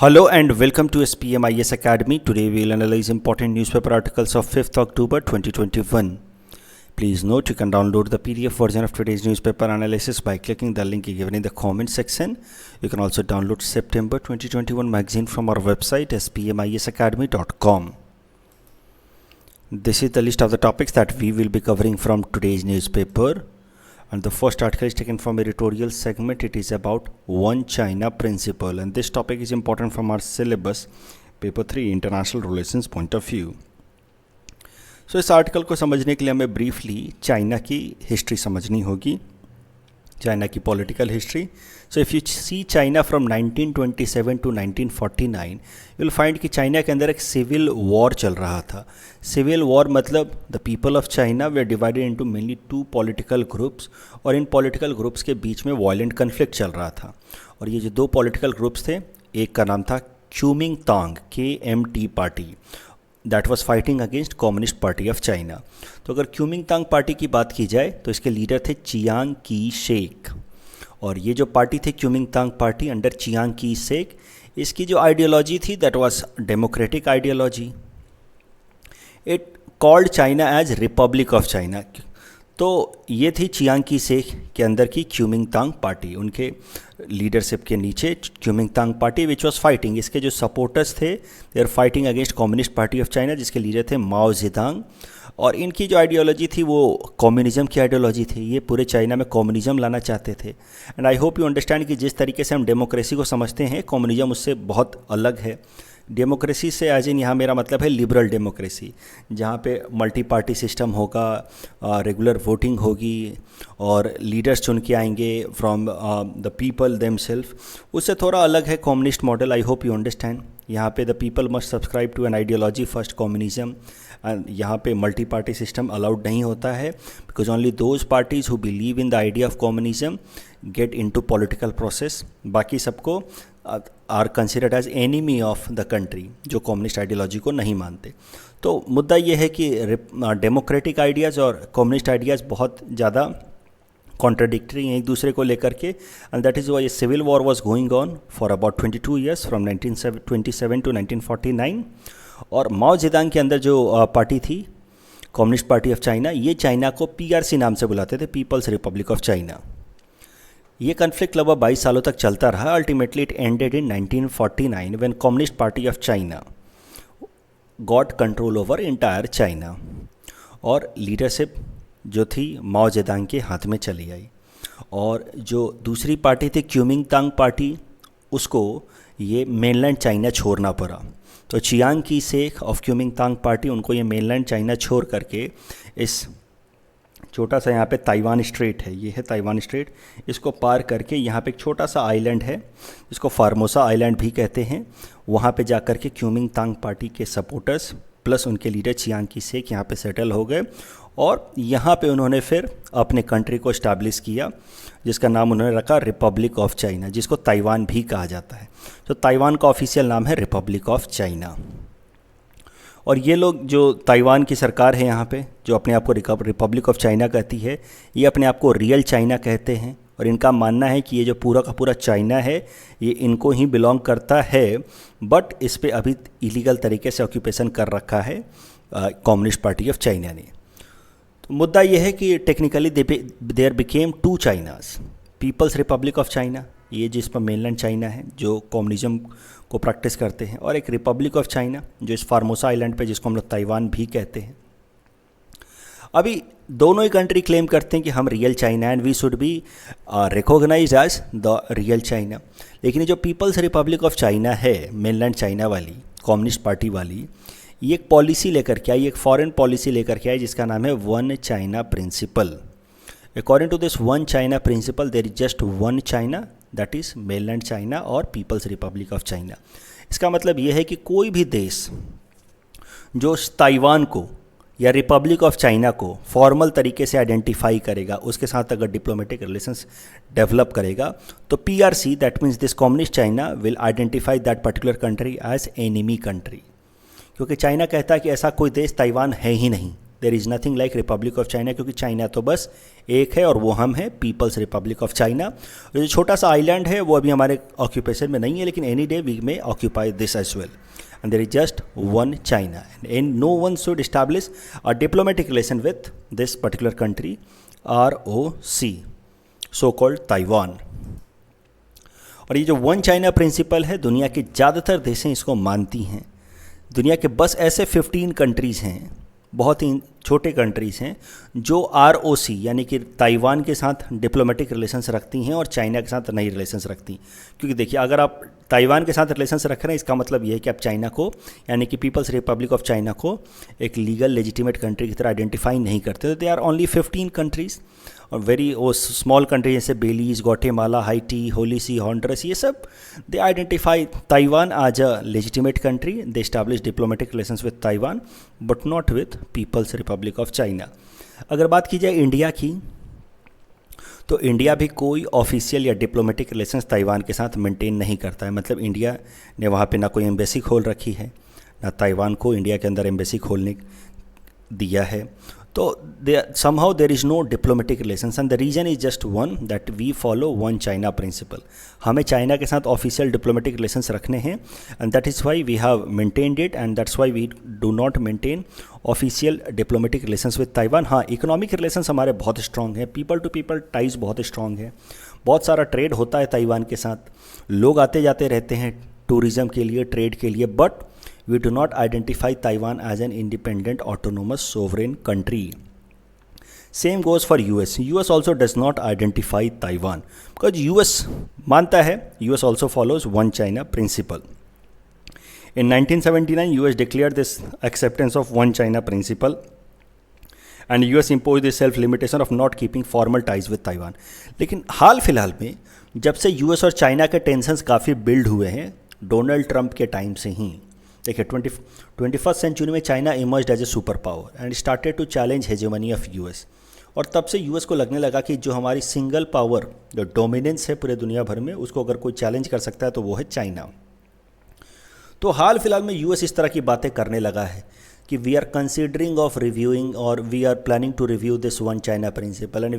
Hello and welcome to SPMIS Academy. Today we will analyze important newspaper articles of 5th October 2021. Please note you can download the PDF version of today's newspaper analysis by clicking the link given in the comment section. You can also download September 2021 magazine from our website spmisacademy.com. This is the list of the topics that we will be covering from today's newspaper. And the first article is taken from editorial segment. It is about One China principle, and this topic is important from our syllabus paper 3 international relations point of view. So इस article को समझने के लिए हमें briefly China की history समझनी होगी, China की political history. So if you see China from 1927 to 1949 you will find कि चाइना के अंदर एक सिविल वॉर चल रहा था. सिविल वॉर मतलब the people of China they divided into mainly two political groups, और इन पॉलिटिकल ग्रुप्स के बीच में वायलेंट कन्फ्लिक्ट चल रहा था. और ये जो दो पॉलिटिकल ग्रुप्स थे, एक का नाम था क्यूमिंगतांग KMT party, that was fighting against communist party of China. तो अगर क्यूमिंगतांग पार्टी की बात की जाए तो इसके लीडर थे चियांग की शेक, और ये जो पार्टी थी क्यूमिंगतांग पार्टी अंडर चियांग की शेक, इसकी जो आइडियोलॉजी थी that was democratic ideology. It called China as republic of China. तो ये थी चियांग की शेक के अंदर की क्यूमिंगतांग पार्टी, उनके लीडरशिप के नीचे Kuomintang party which was fighting. इसके जो सपोर्टर्स थे they are fighting against communist party of China, जिसके लीडर थे माओ जेदांग. और इनकी जो आइडियोलॉजी थी वो कम्युनिज्म की आइडियोलॉजी थी. ये पूरे चाइना में कम्युनिज्म लाना चाहते थे. And I hope you understand कि जिस तरीके से हम डेमोक्रेसी को समझते हैं, कम्युनिज्म उससे बहुत अलग है. डेमोक्रेसी से एज इन यहाँ मेरा मतलब है लिबरल डेमोक्रेसी, जहाँ पे मल्टी पार्टी सिस्टम होगा, रेगुलर वोटिंग होगी और लीडर्स चुन के आएंगे फ्रॉम द पीपल देमसेल्फ. उससे थोड़ा अलग है communist model. I hope you understand. यहाँ पे the people must subscribe to an ideology first communism. यहाँ पे मल्टी पार्टी सिस्टम अलाउड नहीं होता है, because only those parties who believe in the idea of communism get into political process. बाकी सबको are considered as enemy of the country, जो communist ideology को नहीं मानते. तो मुद्दा ये है कि डेमोक्रेटिक आइडियाज़ और कम्युनिस्ट आइडियाज़ बहुत ज़्यादा कॉन्ट्राडिक्टरी हैं एक दूसरे को लेकर के, and that is why civil war was going on for about 22 years from 1927 to 1949. और माओ जेदांग के अंदर जो पार्टी थी कम्युनिस्ट पार्टी ऑफ चाइना, ये चाइना को PRC नाम से बुलाते थे, पीपल्स रिपब्लिक ऑफ चाइना. ये कन्फ्लिक्ट लगभग 22 सालों तक चलता रहा. Ultimately it ended in 1949 when communist party of China got control over entire China, और लीडरशिप जो थी माओ जेदांग के हाथ में चली आई. और जो दूसरी पार्टी थी क्यूमिंगतांग पार्टी, उसको ये मेनलैंड चाइना छोड़ना पड़ा. तो चियांग की शेक ऑफ क्यूमिंगतांग पार्टी, उनको ये मेनलैंड चाइना छोड़ करके इस छोटा सा यहाँ पे ताइवान स्ट्रेट है, ये है ताइवान स्ट्रेट, इसको पार करके यहाँ पे एक छोटा सा आइलैंड है जिसको फार्मोसा आइलैंड भी कहते हैं. वहाँ पे जा कर के क्यूमिंगतांग पार्टी के सपोर्टर्स प्लस उनके लीडर चियांग की शेक यहाँ पे सेटल हो गए, और यहाँ पे उन्होंने फिर अपने कंट्री को इस्टेब्लिश किया, जिसका नाम उन्होंने रखा रिपब्लिक ऑफ चाइना, जिसको ताइवान भी कहा जाता है. तो ताइवान का ऑफिशियल नाम है रिपब्लिक ऑफ चाइना. और ये लोग जो ताइवान की सरकार है यहाँ पे, जो अपने आप को रिपब्लिक ऑफ चाइना कहती है, ये अपने आप को रियल चाइना कहते हैं. और इनका मानना है कि ये जो पूरा का पूरा चाइना है ये इनको ही बिलोंग करता है, बट इस पे अभी इलीगल तरीके से ऑक्यूपेशन कर रखा है कम्युनिस्ट पार्टी ऑफ चाइना ने. तो मुद्दा ये है कि technically there became two Chinas, people's republic of China, ये जिस पर मेनलैंड चाइना है जो कम्युनिज्म को प्रैक्टिस करते हैं, और एक रिपब्लिक ऑफ चाइना जो इस फार्मोसा आइलैंड पे, जिसको हम लोग ताइवान भी कहते हैं. अभी दोनों ही कंट्री क्लेम करते हैं कि हम real China and we should be recognised as the real China. लेकिन जो पीपल्स रिपब्लिक ऑफ चाइना है, मेनलैंड चाइना वाली कम्युनिस्ट पार्टी वाली, ये एक पॉलिसी लेकर के आई, एक फॉरेन पॉलिसी लेकर के आई, जिसका नाम है one China principle. According to this one China principle there is just one China, that is mainland China और पीपल्स रिपब्लिक ऑफ चाइना. इसका मतलब ये है कि कोई भी देश जो ताइवान को या रिपब्लिक ऑफ चाइना को फॉर्मल तरीके से आइडेंटिफाई करेगा, उसके साथ अगर डिप्लोमेटिक रिलेशंस डेवलप करेगा, तो PRC that means this communist China will identify that particular country as enemy country. क्योंकि चाइना कहता है कि ऐसा कोई देश ताइवान है ही नहीं, there is nothing like republic of China, क्योंकि चाइना तो बस एक है और वो हम है, पीपल्स रिपब्लिक ऑफ चाइना। जो छोटा सा आइलैंड है वो अभी हमारे ऑक्यूपेशन में नहीं है, लेकिन any day we may occupy this as well, and there is just one China, and no one should establish a diplomatic relation with this particular country, ROC, so called Taiwan। और ये जो one China principal है, दुनिया की ज़्यादातर देशें इसको मानती हैं। दुनिया के बस ऐसे 15 कंट्रीज़ हैं, बहुत ही छोटे कंट्रीज़ हैं, जो ROC यानी कि ताइवान के साथ डिप्लोमेटिक रिलेशंस रखती हैं और चाइना के साथ नई रिलेशंस रखती हैं। क्योंकि देखिए, अगर आप ताइवान के साथ रिलेशंस रख रहे हैं, इसका मतलब ये है कि आप चाइना को, यानी कि पीपल्स रिपब्लिक ऑफ चाइना को एक लीगल लेजिटिमेट कंट्री की तरह आइडेंटिफाई नहीं करते। तो दे आर ओनली 15 कंट्रीज़, और वेरी वो स्मॉल कंट्री जैसे Belize, Guatemala, Haiti, Holy See, Honduras, ये सब they identify Taiwan as a legitimate country. They establish diplomatic relations with Taiwan but not with people's republic of China. अगर बात की जाए India की, तो इंडिया भी कोई ऑफिशियल या डिप्लोमेटिक रिलेशंस ताइवान के साथ मेंटेन नहीं करता है। मतलब इंडिया ने वहाँ पे ना कोई एम्बेसी खोल रखी है, ना ताइवान को इंडिया के अंदर एम्बेसी खोलने दिया है। तो somehow there is no diplomatic relations, and the reason is just one, that we follow one China principle। हमें चाइना के साथ ऑफिशियल डिप्लोमेटिक रिलेशंस रखने हैं, and that is why we have maintained it, and that's why we do not maintain official diplomatic relations with Taiwan. हाँ, economic relations हमारे बहुत strong हैं, people to people ties बहुत strong है, बहुत सारा ट्रेड होता है ताइवान के साथ, लोग आते जाते रहते हैं टूरिज़्म के लिए, ट्रेड के लिए, but we do not identify Taiwan as an independent autonomous sovereign country। Same goes for US। US also does not identify Taiwan because US मानता है, US also follows one China principle। In 1979 US declared this acceptance of one China principle, and US imposed the self limitation of not keeping formal ties with Taiwan। लेकिन हाल फिलहाल में जब से US और China के tensions काफ़ी build हुए हैं, डोनाल्ड ट्रंप के टाइम से ही, देखिए 21st सेंचुरी में China emerged as a superpower and started to challenge hegemony of US. और तब से यूएस को लगने लगा कि जो हमारी सिंगल पावर, जो डोमिनेंस है पूरे दुनिया भर में, उसको अगर कोई चैलेंज कर सकता है तो वो है चाइना। तो हाल फिलहाल में यूएस इस तरह की बातें करने लगा है कि we are considering of reviewing और we are planning to review this one China principle, and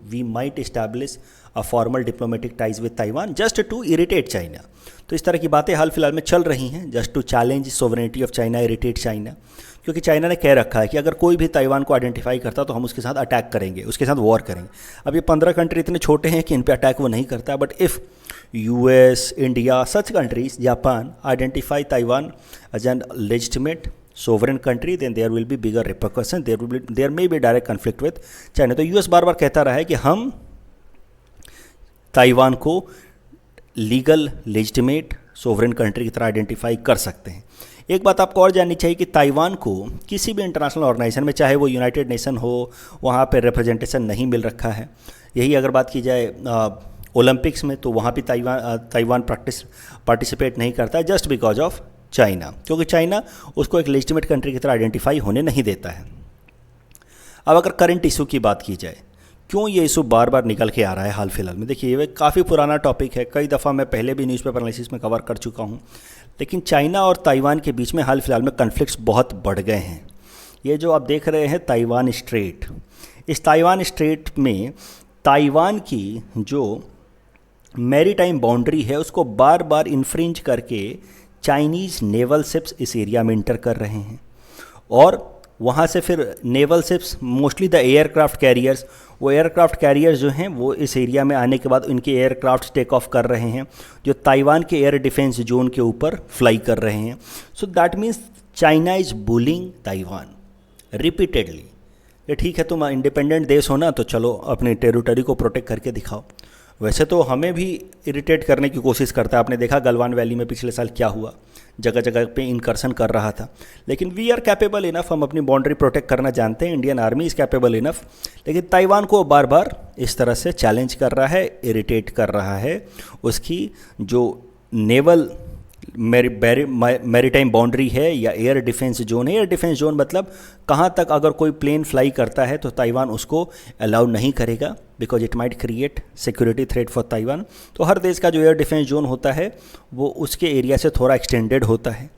we might establish a formal diplomatic ties with Taiwan just to irritate China. तो इस तरह की बातें हाल फिलहाल में चल रही हैं, just to challenge sovereignty of China, irritate China, क्योंकि चाइना ने कह रखा है कि अगर कोई भी ताइवान को आइडेंटिफाई करता तो हम उसके साथ अटैक करेंगे, उसके साथ वॉर करेंगे। अब ये 15 कंट्री इतने छोटे हैं कि इन पे अटैक वो नहीं करता, but if US, India, such countries, Japan identify Taiwan as an legitimate sovereign country, then there will be bigger repercussion, there may be direct conflict with China. तो यूएस बार बार कहता रहा है कि हम ताइवान को लीगल लेजिटिमेट सोवरेन कंट्री की तरह आइडेंटिफाई कर सकते हैं। एक बात आपको और जाननी चाहिए कि ताइवान को किसी भी इंटरनेशनल ऑर्गेनाइजेशन में, चाहे वो यूनाइटेड नेशन हो, वहाँ पे रिप्रेजेंटेशन नहीं मिल रखा है। यही अगर बात की जाए ओलंपिक्स में, तो वहाँ भी ताइवान पार्टिसिपेट नहीं करता है, जस्ट बिकॉज ऑफ चाइना, क्योंकि चाइना उसको एक लेजिटिमेट कंट्री की तरह आइडेंटिफाई होने नहीं देता है। अब अगर करंट इशू की बात की जाए, क्यों ये इशू बार बार निकल के आ रहा है हाल फिलहाल में, देखिए ये काफ़ी पुराना टॉपिक है, कई दफ़ा मैं पहले भी न्यूज़पेपर एनालिसिस में कवर कर चुका हूँ, लेकिन चाइना और ताइवान के बीच में हाल फिलहाल में कन्फ्लिक्ट्स बहुत बढ़ गए हैं। ये जो आप देख रहे हैं ताइवान स्ट्रेट, इस ताइवान स्ट्रेट में ताइवान की जो मैरीटाइम बाउंड्री है उसको बार बार इन्फ्रिंज करके चाइनीज़ नेवल शिप्स इस एरिया में इंटर कर रहे हैं, और वहाँ से फिर naval ships, mostly the aircraft carriers, वो एयरक्राफ्ट कैरियर्स जो हैं वो इस एरिया में आने के बाद उनके एयरक्राफ्ट टेक ऑफ कर रहे हैं, जो ताइवान के एयर डिफेंस जोन के ऊपर फ्लाई कर रहे हैं। So that means China is bullying Taiwan repeatedly. ये ठीक है, तुम इंडिपेंडेंट देश हो ना, तो चलो अपने टेरिटरी को प्रोटेक्ट करके दिखाओ। वैसे तो हमें भी इरिटेट करने की कोशिश करता है, आपने देखा गलवान वैली में पिछले साल क्या हुआ, जगह जगह पे इनकर्सन कर रहा था, लेकिन वी आर कैपेबल इनफ, हम अपनी बाउंड्री प्रोटेक्ट करना जानते हैं, Indian army is capable enough. लेकिन ताइवान को बार बार इस तरह से चैलेंज कर रहा है, इरिटेट कर रहा है, उसकी जो नेवल मैरीटाइम बाउंड्री है या एयर डिफेंस जोन है। एयर डिफेंस जोन मतलब कहाँ तक अगर कोई प्लेन फ्लाई करता है तो ताइवान उसको अलाउ नहीं करेगा, because it might create security threat for Taiwan. तो हर देश का जो एयर डिफेंस जोन होता है वो उसके एरिया से थोड़ा एक्सटेंडेड होता है।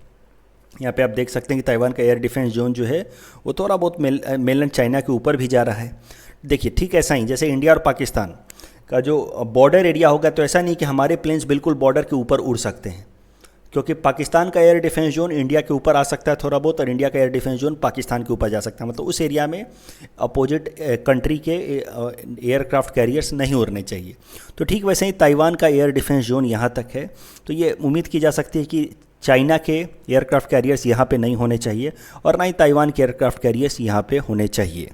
यहाँ पे आप देख सकते हैं कि ताइवान का एयर डिफेंस जोन जो है वो थोड़ा बहुत मेनलैंड चाइना के ऊपर भी जा रहा है। देखिए ठीक ऐसा ही जैसे इंडिया और पाकिस्तान का जो बॉर्डर एरिया होगा, तो ऐसा नहीं कि हमारे प्लेन्स बिल्कुल बॉर्डर के ऊपर उड़ सकते हैं, क्योंकि पाकिस्तान का एयर डिफेंस जोन इंडिया के ऊपर आ सकता है थोड़ा बहुत, और इंडिया का एयर डिफेंस जोन पाकिस्तान के ऊपर जा सकता है। मतलब उस एरिया में अपोजिट कंट्री के एयरक्राफ्ट कैरियर्स नहीं उड़ने चाहिए। तो ठीक वैसे ही ताइवान का एयर डिफेंस जोन यहाँ तक है, तो ये उम्मीद की जा सकती है कि चाइना के एयरक्राफ्ट कैरियर्स यहाँ पे नहीं होने चाहिए और ना ही ताइवान के एयरक्राफ्ट कैरियर्स यहाँ पे होने चाहिए।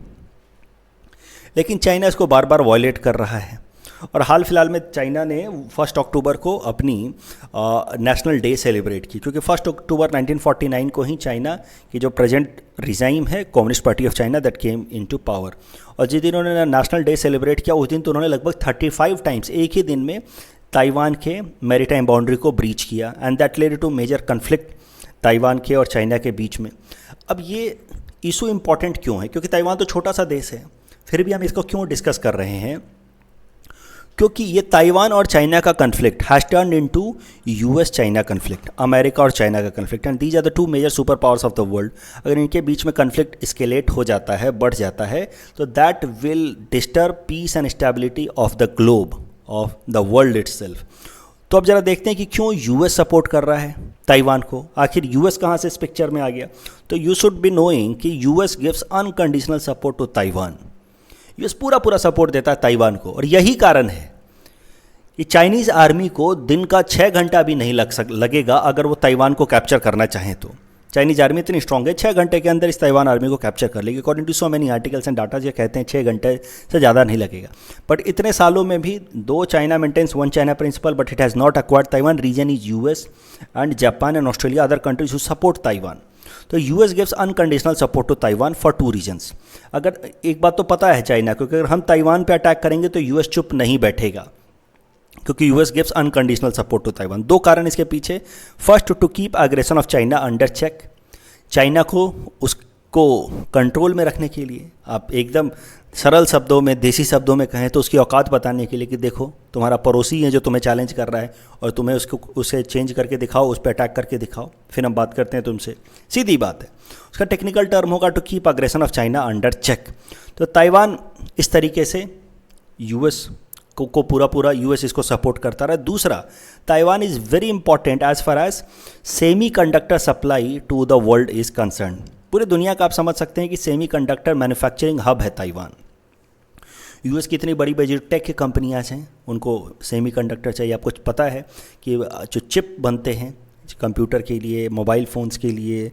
लेकिन चाइना इसको बार बार वॉयलेट कर रहा है, और हाल फिलहाल में चाइना ने 1 अक्टूबर को अपनी नेशनल डे सेलिब्रेट की, क्योंकि 1 अक्टूबर 1949 को ही चाइना की जो प्रेजेंट रिजाइम है communist party of China that came into power, और जिस दिन उन्होंने नेशनल डे सेलिब्रेट किया उस दिन तो उन्होंने लगभग 35 टाइम्स एक ही दिन में ताइवान के मैरीटाइम बाउंड्री को ब्रीच किया, and that led to major conflict Taiwan के और चाइना के बीच में। अब ये इशू इम्पॉर्टेंट क्यों है? क्योंकि ताइवान तो छोटा सा देश है, फिर भी हम इसको क्यों डिस्कस कर रहे हैं? क्योंकि ये ताइवान और चाइना का conflict has turned into US China conflict, America और चाइना का conflict, and these are the two major superpowers of the world. अगर इनके बीच में कन्फ्लिक्ट स्केलेट हो जाता है, बढ़ जाता है, तो that will disturb peace and stability of the globe, of the world itself. तो अब जरा देखते हैं कि क्यों यूएस सपोर्ट कर रहा है ताइवान को। आखिर यूएस कहाँ से इस पिक्चर में आ गया? तो यू शुड बी नोइंग कि US gives unconditional support to Taiwan. US पूरा सपोर्ट देता है ताइवान को, और यही कारण है कि चाइनीज़ आर्मी को दिन का 6 घंटा भी नहीं लगेगा अगर वो ताइवान को कैप्चर करना चाहें तो। चाइनीज़ आर्मी इतनी स्ट्रांग है, 6 घंटे के अंदर इस ताइवान आर्मी को कैप्चर कर लेगी। According to so many articles and data ये कहते हैं 6 घंटे से ज़्यादा नहीं लगेगा। बट इतने सालों में भी 2 China maintains 1 China principle, but it has not acquired Taiwan. Reason is US and Japan and Australia, other countries who support Taiwan. तो US gives unconditional support to Taiwan for 2 reasons. अगर एक बात तो पता है चाइना, क्योंकि अगर हम ताइवान पे अटैक करेंगे तो यूएस चुप नहीं बैठेगा, क्योंकि US gives unconditional support to Taiwan. 2 कारण इसके पीछे। First, to keep aggression of China under check, China को उसको कंट्रोल में रखने के लिए। आप एकदम सरल शब्दों में, देसी शब्दों में कहें तो उसकी औकात बताने के लिए कि देखो तुम्हारा पड़ोसी है जो तुम्हें चैलेंज कर रहा है, और तुम्हें उसे चेंज करके दिखाओ, उस पर अटैक करके दिखाओ, फिर हम बात करते हैं तुमसे। सीधी बात है। उसका टेक्निकल टर्म होगा to keep aggression of China under check. तो ताइवान इस तरीके से यूएस को पूरा यूएस इसको सपोर्ट करता रहा। दूसरा, Taiwan is very important as far as semiconductor supply to the world is concern. पूरी दुनिया का आप समझ सकते हैं कि सेमी कंडक्टर मैन्युफैक्चरिंग हब है ताइवान। यूएस की इतनी बड़ी बड़ी टेक की कंपनियाँ हैं, उनको सेमी कंडक्टर चाहिए। आपको पता है कि जो चिप बनते हैं कंप्यूटर के लिए, मोबाइल फ़ोन्स के लिए,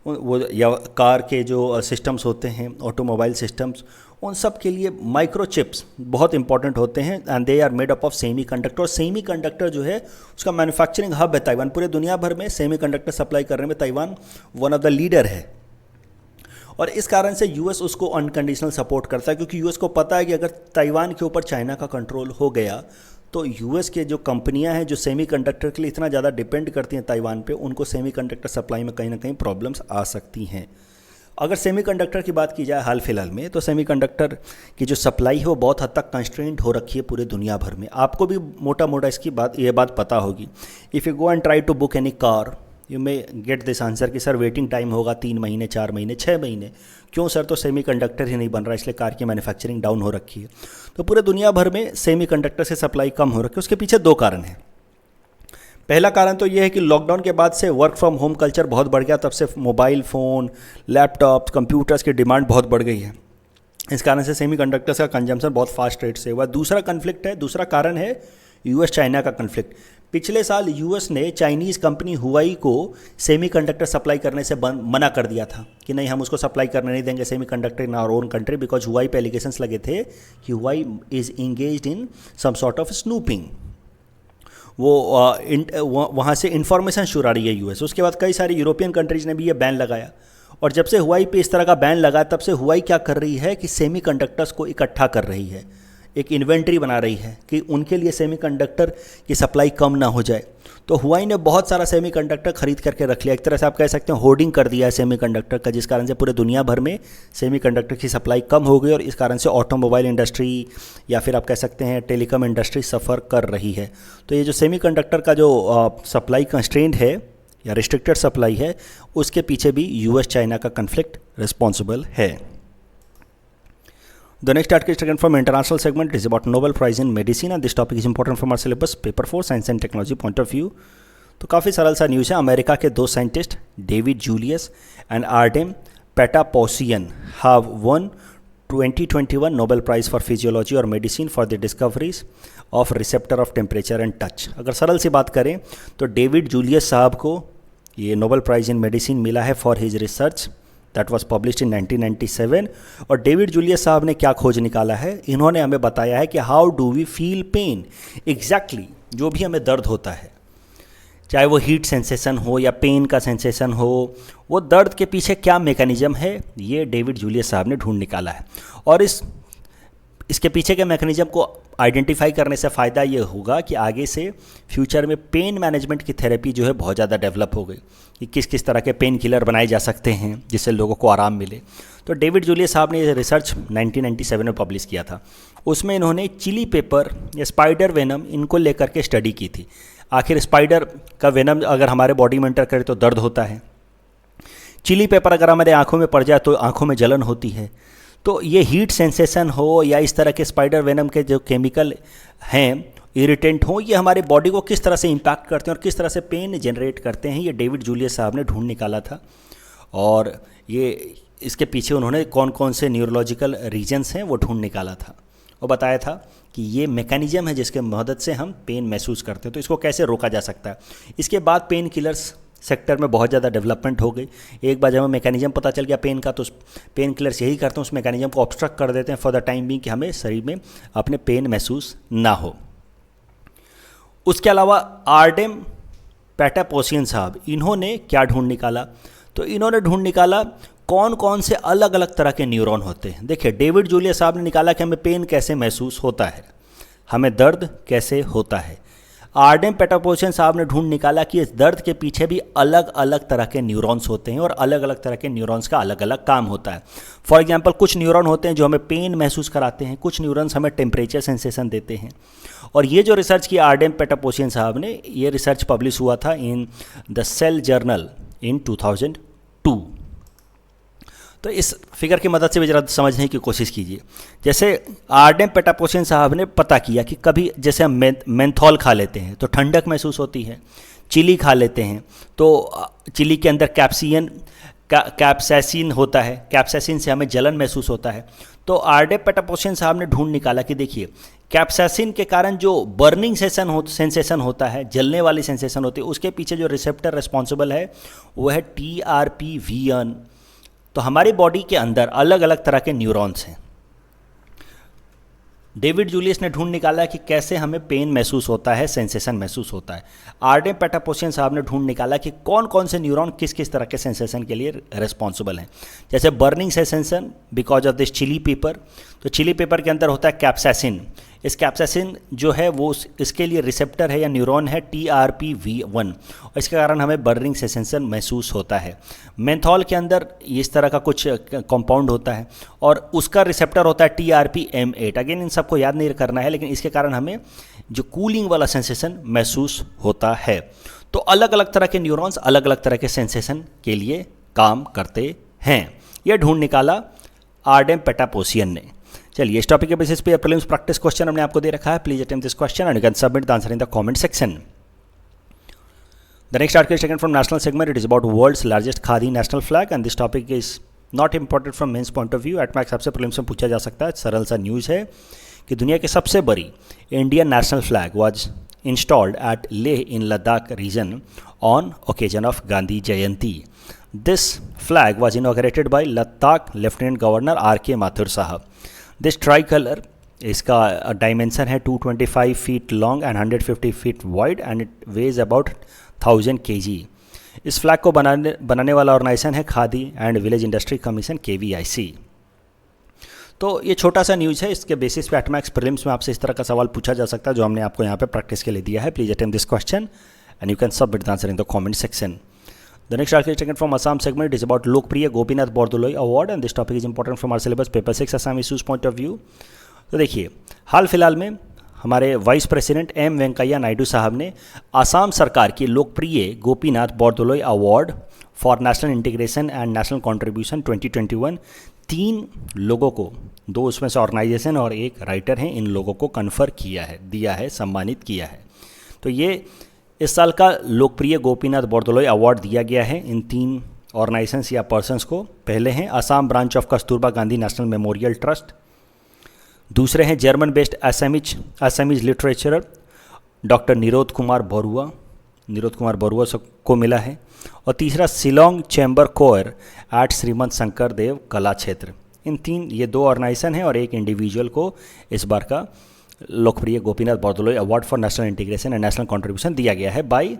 वो या कार के जो सिस्टम्स होते हैं, ऑटोमोबाइल सिस्टम्स, उन सब के लिए माइक्रोचिप्स बहुत इंपॉर्टेंट होते हैं, and they are made up of semiconductor. और सेमी कंडक्टर जो है उसका मैन्युफैक्चरिंग हब है ताइवान। पूरे दुनिया भर में सेमी कंडक्टर सप्लाई करने में Taiwan one of the leader है, और इस कारण से यूएस उसको अनकंडीशनल सपोर्ट करता है, क्योंकि यूएस को पता है कि अगर ताइवान के ऊपर चाइना का कंट्रोल हो गया तो यूएस के जो कंपनियां हैं जो सेमी कंडक्टर के लिए इतना ज़्यादा डिपेंड करती हैं ताइवान पे, उनको सेमी कंडक्टर सप्लाई में कहीं ना कहीं प्रॉब्लम्स आ सकती हैं। अगर सेमीकंडक्टर की बात की जाए हाल फिलहाल में, तो सेमीकंडक्टर की जो सप्लाई है वो बहुत हद तक कंस्ट्रेंट हो रखी है पूरे दुनिया भर में। आपको भी मोटा इसकी बात पता होगी। If you go and try to book any car, you may get this answer कि सर वेटिंग टाइम होगा 3 महीने, 4 महीने, 6 महीने। क्यों सर? तो सेमीकंडक्टर ही नहीं बन रहा, इसलिए कार की मैन्युफैक्चरिंग डाउन हो रखी है। तो पूरे दुनिया भर में सेमीकंडक्टर से सप्लाई कम हो रखी है। उसके पीछे 2 कारण हैं। पहला कारण तो ये है कि लॉकडाउन के बाद से वर्क फ्रॉम होम कल्चर बहुत बढ़ गया, तब से मोबाइल फ़ोन, लैपटॉप, कंप्यूटर्स की डिमांड बहुत बढ़ गई है। इस कारण से सेमीकंडक्टर्स का कंजम्पशन बहुत फास्ट रेट से हुआ। दूसरा कारण है यूएस चाइना का कन्फ्लिक्ट। पिछले साल यूएस ने चाइनीज़ कंपनी हुआई को सेमीकंडक्टर सप्लाई करने से मना कर दिया था कि नहीं, हम उसको सप्लाई करने नहीं देंगे semiconductor in our own country, because Huawei पे एलिगेशंस लगे थे कि Huawei is engaged in some sort of snooping. वो वहाँ से इन्फॉर्मेशन चुरा रही है यूएस। उसके बाद कई सारी यूरोपियन कंट्रीज़ ने भी ये बैन लगाया, और जब से हुआई पे इस तरह का बैन लगा तब से हुआई क्या कर रही है कि सेमीकंडक्टर्स को इकट्ठा कर रही है, एक इन्वेंट्री बना रही है कि उनके लिए सेमीकंडक्टर की सप्लाई कम ना हो जाए। तो हुआई ने बहुत सारा सेमीकंडक्टर खरीद करके रख लिया। एक तरह से आप कह सकते हैं होर्डिंग कर दिया है सेमीकंडक्टर का, जिस कारण से पूरे दुनिया भर में सेमीकंडक्टर की सप्लाई कम हो गई, और इस कारण से ऑटोमोबाइल इंडस्ट्री या फिर आप कह सकते हैं टेलीकॉम इंडस्ट्री सफ़र कर रही है। तो ये जो सेमीकंडक्टर का जो सप्लाई कंस्ट्रेंट है या रिस्ट्रिक्टेड सप्लाई है, उसके पीछे भी यूएस चाइना का कन्फ्लिक्ट रिस्पॉन्सिबल है। The next article is taken from international segment. It is about Nobel Prize in Medicine and this topic is important from our syllabus paper 4 Science and Technology point of view. तो काफ़ी सरल सा news है। America के दो scientist David Julius and Ardem Patapoutian have won 2021 Nobel prize for physiology और medicine for the discoveries of receptor of temperature and touch. अगर सरल सी बात करें तो डेविड जूलियस साहब को ये नोबेल प्राइज़ इन मेडिसिन मिला है for his research that was published in 1997। और डेविड जूलियस साहब ने क्या खोज निकाला है, इन्होंने हमें बताया है कि how do we feel pain. Exactly जो भी हमें दर्द होता है, चाहे वो हीट सेंसेशन हो या पेन का सेंसेशन हो, वो दर्द के पीछे क्या मैकेनिज्म है, ये डेविड जूलियस साहब ने ढूंढ निकाला है। और इसके पीछे के मैकेनिज्म को आइडेंटिफाई करने से फ़ायदा ये होगा कि आगे से फ्यूचर में पेन मैनेजमेंट की थेरेपी जो है बहुत ज़्यादा डेवलप हो गई कि किस किस तरह के पेन किलर बनाए जा सकते हैं जिससे लोगों को आराम मिले। तो डेविड जूलियस साहब ने ये रिसर्च 1997 में पब्लिश किया था। उसमें इन्होंने चिली पेपर या स्पाइडर वेनम इनको लेकर के स्टडी की थी। आखिर स्पाइडर का वेनम अगर हमारे बॉडी में एंटर करे तो दर्द होता है, चिली पेपर अगर हमारे आँखों में पड़ जाए तो आँखों में जलन होती है। तो ये हीट सेंसेशन हो या इस तरह के स्पाइडर वेनम के जो केमिकल हैं, इरिटेंट हो, ये हमारे बॉडी को किस तरह से इम्पैक्ट करते हैं और किस तरह से पेन जनरेट करते हैं, ये डेविड जूलियस साहब ने ढूंढ निकाला था। और ये इसके पीछे उन्होंने कौन कौन से न्यूरोलॉजिकल रीजन्स हैं वो ढूंढ निकाला था और बताया था कि ये मैकेनिज्म है जिसके मदद से हम पेन महसूस करते हैं, तो इसको कैसे रोका जा सकता है। इसके बाद पेन किलर्स सेक्टर में बहुत ज़्यादा डेवलपमेंट हो गई। एक बार जब हमें मैकेनिज्म पता चल गया पेन का, तो पेन किलर्स यही करते हैं, उस मैकेनिज्म को ऑब्स्ट्रक्ट कर देते हैं फॉर द टाइम बीइंग कि हमें शरीर में अपने पेन महसूस ना हो। उसके अलावा आर्डेम पेटापोसियन साहब, इन्होंने क्या ढूंढ निकाला, तो इन्होंने ढूंढ निकाला कौन कौन से अलग अलग तरह के न्यूरॉन होते हैं। देखिए, डेविड जूलियस साहब ने निकाला कि हमें पेन कैसे महसूस होता है, हमें दर्द कैसे होता है। आर्डेम पेटापोसियन साहब ने ढूंढ निकाला कि इस दर्द के पीछे भी अलग अलग तरह के न्यूरॉन्स होते हैं और अलग अलग तरह के न्यूरॉन्स का अलग अलग काम होता है। फॉर एग्जांपल, कुछ न्यूरॉन होते हैं जो हमें पेन महसूस कराते हैं, कुछ न्यूरॉन्स हमें टेम्परेचर सेंसेशन देते हैं। और ये जो रिसर्च की आर्डेम पेटापोसियन साहब ने, ये रिसर्च पब्लिश हुआ था इन द सेल जर्नल इन 2002। तो इस फिगर की मदद से भी जरा समझने की कोशिश कीजिए। जैसे आर्डेम पेटापोसियन साहब ने पता किया कि कभी जैसे हम मेंथॉल खा लेते हैं तो ठंडक महसूस होती है, चिली खा लेते हैं तो चिली के अंदर कैप्साइसिन होता है, कैप्साइसिन से हमें जलन महसूस होता है। तो आर्डेम पेटापोसियन साहब ने ढूंढ निकाला कि देखिए, कैप्साइसिन के कारण जो बर्निंग सेंसेशन होता है, जलने वाली सेंसेशन होती है, उसके पीछे जो रिसेप्टर रिस्पॉन्सिबल है वो है TRPV1। तो हमारी बॉडी के अंदर अलग अलग तरह के न्यूरॉन्स हैं। डेविड जूलियस ने ढूंढ निकाला कि कैसे हमें पेन महसूस होता है, सेंसेशन महसूस होता है। आर्डेम पेटापोसियन साहब ने ढूंढ निकाला कि कौन कौन से न्यूरॉन किस किस तरह के सेंसेशन के लिए रिस्पॉन्सिबल हैं। जैसे burning sensation because of this chilli pepper, तो चिली पेपर के अंदर होता है कैप्साइसिन। इस कैप्साइसिन जो है वो इसके लिए रिसेप्टर है या न्यूरॉन है TRPV1 और इसके कारण हमें बर्निंग सेंसेशन महसूस होता है। मेंथॉल के अंदर इस तरह का कुछ कंपाउंड होता है और उसका रिसेप्टर होता है TRPM8। अगेन इन सबको याद नहीं करना है, लेकिन इसके कारण हमें जो कूलिंग वाला सेंसेशन महसूस होता है। तो अलग अलग तरह के न्यूरॉन्स अलग अलग तरह के सेंसेशन के लिए काम करते हैं। यह ढूंढ निकाला आर्डेम पेटापोसियन ने। चलिए, इस टॉपिक के बेसिस पे प्रीलिम्स प्रैक्टिस क्वेश्चन हमने आपको दे रखा है। Please attempt this question and you can submit the answer in the comment section. The next article is taken from national segment. It is about world's largest khadi national flag and this topic is not important from mains point of view. At max आपसे prelims में पूछा जा सकता है। सरल सा news है कि दुनिया की सबसे बड़ी Indian national flag was installed at Leh in Ladakh region on occasion of Gandhi Jayanti. This flag was inaugurated by Ladakh lieutenant governor RK Mathur साहब। दिस ट्राई कलर, इसका डायमेंशन है 225 feet long and 150 feet wide and it weighs about 1000 kg। इस flag को बनाने वाला organisation है Khadi and village industry commission KVIC। तो ये छोटा सा न्यूज़ है, इसके बेसिस पे एटमैक्स प्रीलिम्स में आपसे इस तरह का सवाल पूछा जा सकता है जो हमने आपको यहाँ पे प्रैक्टिस के लिए दिया है। Please attempt this question and you can submit the answer in the comment section. The next article is taken from Assam segment. It is about Lokpriya Gopinath Bordoloi Award and this topic is important from our syllabus paper 6 Assam issues point of view. तो देखिए, हाल फिलहाल में हमारे vice president M Venkaiah Naidu साहब ने आसाम सरकार की लोकप्रिय Gopinath Bordoloi award for national integration and national contribution 2021 3 लोगों को, 2 उसमें से ऑर्गेनाइजेशन और एक राइटर हैं, इन लोगों को कन्फर किया है, दिया है, सम्मानित किया है। तो ये इस साल का लोकप्रिय गोपीनाथ बोरदोलोई अवार्ड दिया गया है इन 3 ऑर्गेनाइजेशंस या पर्सन्स को। पहले हैं Assam branch of Kasturba Gandhi national memorial trust, दूसरे हैं जर्मन बेस्ड असमीज लिटरेचरर डॉक्टर निरोध कुमार बरुआ को मिला है, और तीसरा शिलोंग चैम्बर कोयर एट श्रीमंत शंकर देव कला क्षेत्र। इन 3 ये 2 ऑर्गेनाइजेशन हैं और एक इंडिविजुअल को इस बार का लोकप्रिय Gopinath Bordoloi award for national integration and national contribution दिया गया है बाय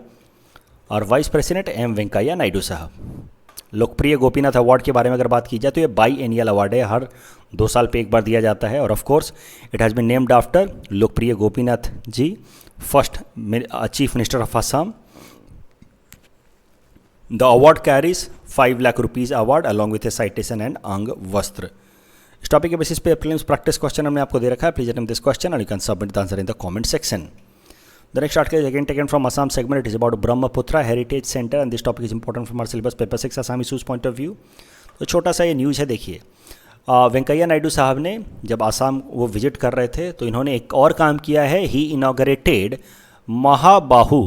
और vice president M Venkaiah Naidu साहब। लोकप्रिय गोपीनाथ अवार्ड के बारे में अगर बात की जाए तो ये बाई एनियल अवार्ड है, हर 2 साल पे एक बार दिया जाता है, और of course it has been named after Lokpriya Gopinath ji, first chief minister of Assam. The award carries 5 lakh rupees award along with a citation and anga vastra. इस टॉपिक के बेसिस पे प्रीलिम्स प्रैक्टिस क्वेश्चन हमने आपको दे रखा है। Please attempt this question and you can submit the answer in the comment section. The next article is again taken from Assam segment. It is about Brahmaputra Heritage Center and this topic is important from our syllabus paper 6 Assam issues point of view. तो छोटा सा ये news है, देखिए। वेंकैया नायडू साहब ने जब आसाम वो विजिट कर रहे थे तो इन्होंने एक और काम किया है। He inaugurated Mahabahu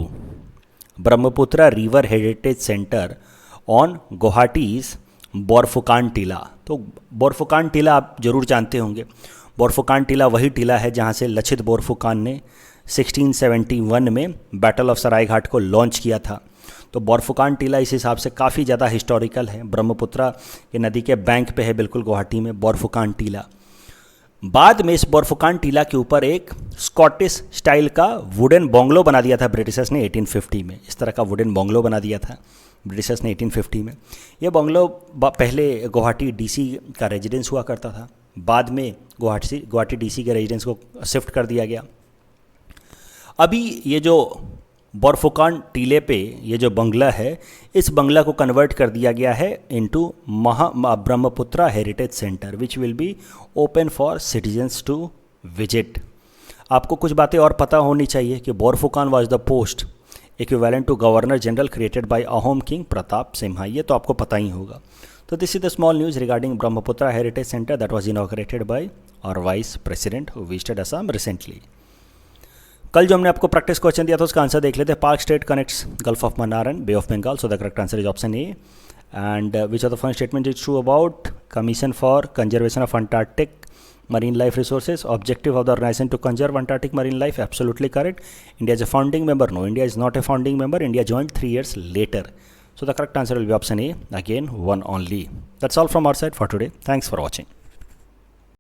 Brahmaputra river heritage centre on Guwahati's Borphukan Tila. तो बोरफुकान टीला आप जरूर जानते होंगे। बोरफुकान टीला वही टीला है जहाँ से लचित बोरफुकान ने 1671 में बैटल ऑफ सरायघाट को लॉन्च किया था। तो बोरफुकान टीला इस हिसाब से काफ़ी ज़्यादा हिस्टोरिकल है, ब्रह्मपुत्रा के नदी के बैंक पे है बिल्कुल गुवाहाटी में बोरफुकान टीला। बाद में इस बोरफुकान टीला के ऊपर एक स्कॉटिश स्टाइल का वुडन बंगलो बना दिया था ब्रिटिशर्स ने 1850 में। इस तरह का वुडन बंगलो बना दिया था ब्रिटिशर्स ने 1850 में। यह बंगलो पहले गुवाहाटी डीसी का रेजिडेंस हुआ करता था, बाद में गुवाहाटी डीसी के रेजिडेंस को शिफ्ट कर दिया गया। अभी ये जो बोरफुकान टीले पे ये जो बंगला है, इस बंगला को कन्वर्ट कर दिया गया है into Brahmaputra heritage centre which will be open for citizens to visit. आपको कुछ बातें और पता होनी चाहिए कि Borphukan was the post equivalent to governor general created by Ahom king Pratap Simha, ये तो आपको पता ही होगा। तो this is the small news regarding Brahmaputra heritage centre that was inaugurated by और vice president who visited Assam recently. कल जो हमने आपको प्रैक्टिस क्वेश्चन दिया था उसका आंसर देख लेते हैं। Park state connects gulf of Mannar and bay of Bengal, so the correct answer is option A. And which are the first statement is true about commission for conservation of Antarctic marine life resources? Objective of the organization to conserve Antarctic marine life, absolutely correct. India is a founding member. No, India is not a founding member. India joined 3 years later. So the correct answer will be option A, again one only. That's all from our side for today. Thanks for watching.